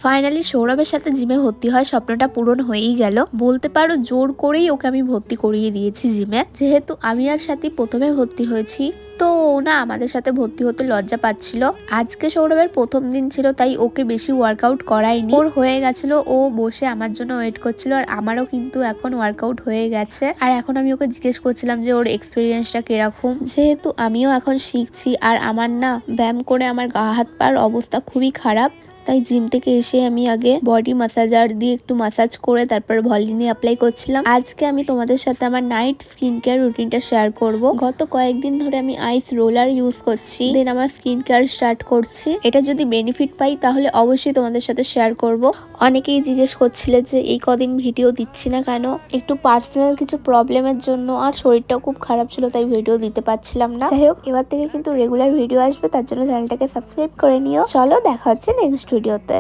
Finally সৌরভের সাথে জিমে ভর্তি হয় স্বপ্নটা পূরণ হয়েই গেল। বলতে পারো জোর করেই ওকে আমি ভর্তি করিয়ে দিয়েছি জিমে, যেহেতু আমি আর সাথী প্রথমে ভর্তি হয়েছি। তো না আমাদের সাথে ভর্তি হতে লজ্জা পাচ্ছিল। আজকে সৌরভের প্রথম দিন ছিল, তাই ওকে বেশি ওয়ার্কআউট করাইনি। ওর হয়ে গেছিল, ও বসে আমার জন্য ওয়েট করছিল। আর আমারও কিন্তু এখন ওয়ার্কআউট হয়ে গেছে। আর এখন আমি ওকে জিজ্ঞেস করছিলাম যে ওর এক্সপিরিয়েন্সটা কিরকম, যেহেতু আমিও এখন শিখছি। আর আমার না ব্যায়াম করে আমার গা হাত পার অবস্থা খুবই খারাপ। তাই জিম থেকে এসে আমি আগে বডি মাসাজার দিয়ে একটু মাসাজ করে তারপর ভলিনি অ্যাপ্লাই করছিলাম। আজকে আমি তোমাদের সাথে আমার নাইট স্কিন কেয়ার রুটিনটা শেয়ার করব। গত কয়েকদিন ধরে আমি আইস রোলার ইউজ করছি, দেন আমার স্কিন কেয়ার স্টার্ট করছি। এটা যদি বেনিফিট পাই তাহলে অবশ্যই তোমাদের সাথে শেয়ার করব। অনেকেই জিজ্ঞেস করছিলে যে এই কদিন ভিডিও দিচ্ছি না কেন, একটু পার্সোনাল কিছু প্রবলেমের জন্য, আর শরীরটাও খুব খারাপ ছিল তাই ভিডিও দিতে পারছিলাম না। যাই হোক, এবার থেকে কিন্তু রেগুলার ভিডিও আসবে, তার জন্য চ্যানেলটাকে সাবস্ক্রাইব করে নিও। চলো দেখা হচ্ছে নেক্সট ভিডিওতে।